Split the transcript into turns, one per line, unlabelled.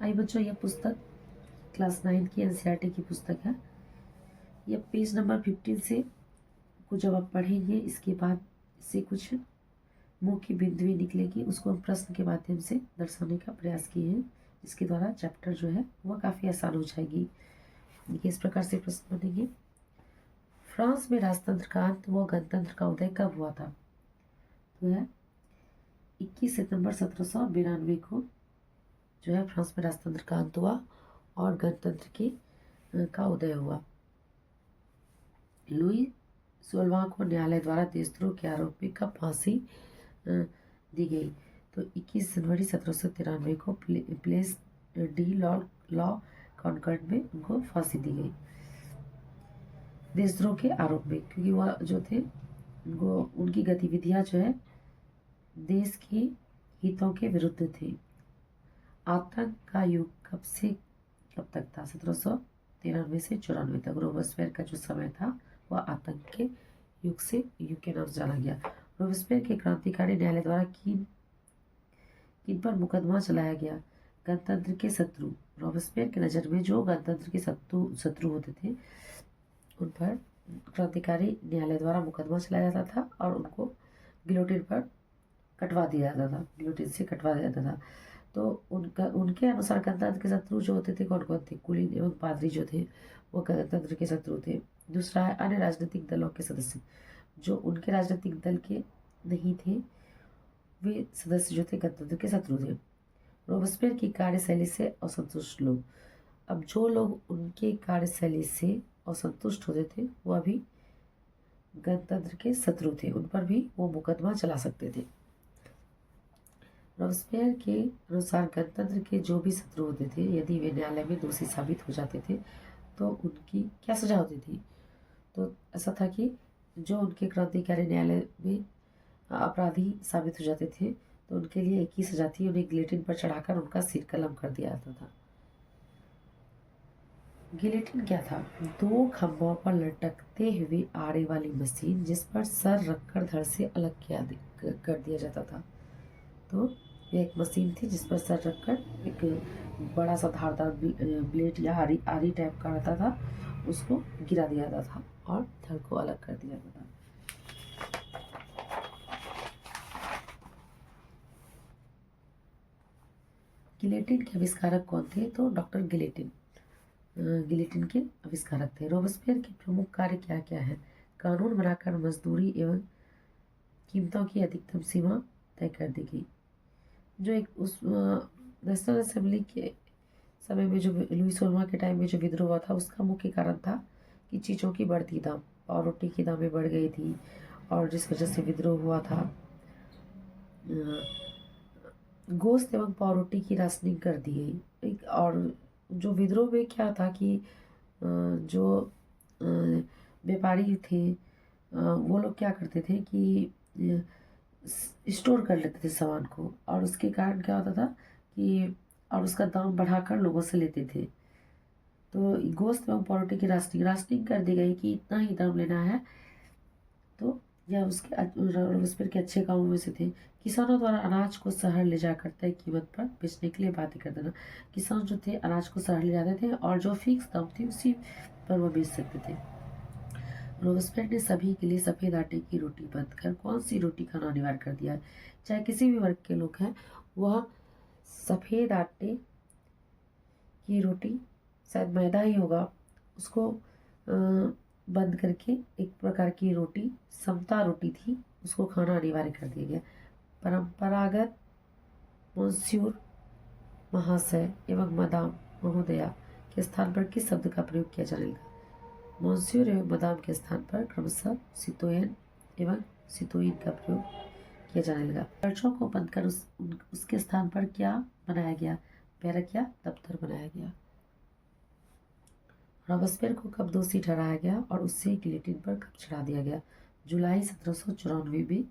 आई बच्चों, यह पुस्तक क्लास 9 की एनसीईआरटी की पुस्तक है। यह पेज नंबर 15 से को जब आप पढ़ेंगे, इसके बाद से कुछ मुंह की बिंदुएं निकलेगी, उसको हम प्रश्न के माध्यम से दर्शाने का प्रयास किए हैं, जिसके द्वारा चैप्टर जो है वह काफ़ी आसान हो जाएगी। देखिए, इस प्रकार से प्रश्न बनेंगे। फ्रांस में राजतंत्र का अंत व गणतंत्र का उदय कब हुआ था? तो है 21 सितंबर 1792 को जो है फ्रांस में राजतंत्र का अंत हुआ और गणतंत्र का उदय हुआ। लुई 16वां को न्यायालय द्वारा देशद्रोह के आरोप में कब फांसी दी गई? तो 21 जनवरी 1793 को प्लेस डी लॉ कॉन्कॉर्ड में उनको फांसी दी गई देशद्रोह के आरोप में, क्योंकि वह जो थे उनकी गतिविधियां जो है देश के हितों के विरुद्ध थी। आतंक का युग कब से कब तक था? 1793 से 94 तक। रोबेस्पियर का जो समय था वह आतंक के युग से युग के नाम से जाना गया। रोबेस्पियर के क्रांतिकारी न्यायालय द्वारा किन पर मुकदमा चलाया गया? गणतंत्र के शत्रु। रोबेस्पियर की नज़र में जो गणतंत्र के शत्रु होते थे उन पर क्रांतिकारी न्यायालय द्वारा मुकदमा चलाया जाता था और उनको गिलोटिन पर कटवा दिया जाता था, गिलोटिन से कटवा दिया जाता था। तो उनके अनुसार गणतंत्र के शत्रु जो होते थे कौन कौन थे? कुलीन एवं पादरी जो थे वो गणतंत्र के शत्रु थे। दूसरा है अन्य राजनीतिक दलों के सदस्य, जो उनके राजनीतिक दल के नहीं थे वे सदस्य जो थे गणतंत्र के शत्रु थे। रोबेस्पियर की कार्यशैली से असंतुष्ट लोग। अब जो लोग उनके कार्यशैली से असंतुष्ट होते थे वह भी गणतंत्र के शत्रु थे, उन पर भी वो मुकदमा चला सकते थे। रोबेस्पियर के अनुसार गणतंत्र के जो भी शत्रु होते थे, यदि वे न्यायालय में दोषी साबित हो जाते थे तो उनकी क्या सजा होती थी? तो ऐसा था कि जो उनके क्रांतिकारी न्यायालय में अपराधी साबित हो जाते थे तो उनके लिए एक ही सजा थी, उन्हें गिलेटिन पर चढ़ाकर उनका सिर कलम कर दिया जाता था। गिलेटिन क्या था? दो खंभों पर लटकते हुए आड़े वाली मशीन जिस पर सर रखकर धड़ से अलग कर दिया जाता था। तो यह एक मशीन थी जिस पर सर रखकर एक बड़ा सा धारदार ब्लेड या आरी टाइप का रहता था, उसको गिरा दिया जाता था और धड़ को अलग कर दिया जाता था। गिलेटिन के आविष्कारक कौन थे? तो डॉक्टर गिलेटिन गिलेटिन के आविष्कारक थे। रोबेस्पियर के प्रमुख कार्य क्या क्या है? कानून बनाकर मजदूरी एवं कीमतों की अधिकतम सीमा तय कर दी गई। जो एक उस नेशनल असेंबली के समय में जो लुई 16वां के टाइम में जो विद्रोह हुआ था उसका मुख्य कारण था कि चीज़ों की बढ़ती दाम, और रोटी की दामें बढ़ गई थी और जिस वजह से विद्रोह हुआ था। गोश्त एवं पावरोटी की राशनिंग कर दी गई। और जो विद्रोह में क्या था कि जो व्यापारी थे वो लोग क्या करते थे कि स्टोर कर लेते थे सामान को, और उसके कारण क्या होता था कि और उसका दाम बढ़ाकर लोगों से लेते थे। तो गोश्त एवं पावरोटी की राशनिंग कर दी गई कि इतना ही दाम लेना है। तो यह रोबेस्पियर के अच्छे कामों में से थे। किसानों द्वारा अनाज को शहर ले जाकर तय कीमत पर बेचने के लिए बाध्य कर देना। किसान जो थे अनाज को शहर ले जाते थे और जो फिक्स दाम थी उसी पर वो बेच सकते थे। रोबेस्पियर ने सभी के लिए सफ़ेद आटे की रोटी बंद कर कौन सी रोटी खाना अनिवार्य कर दिया है? चाहे किसी भी वर्ग के लोग हैं वह सफ़ेद आटे की रोटी, शायद मैदा ही होगा, उसको बंद करके एक प्रकार की रोटी, समता रोटी थी, उसको खाना अनिवार्य कर दिया गया। परंपरागत मोंस्यूर महाशय एवं मदाम महोदया के स्थान पर किस शब्द का प्रयोग किया जाने लगा? मोंस्यूर एवं मदाम के स्थान पर क्रमशः सितोयन एवं सितोइन का प्रयोग किया जाने लगा। चर्चों को बंद कर उसके स्थान पर क्या बनाया गया? बैरक या दफ्तर बनाया गया। रोबेस्पियर को कब दोषी ठहराया गया और उससे गिलेटिन पर कब चढ़ा दिया गया? जुलाई 1794 में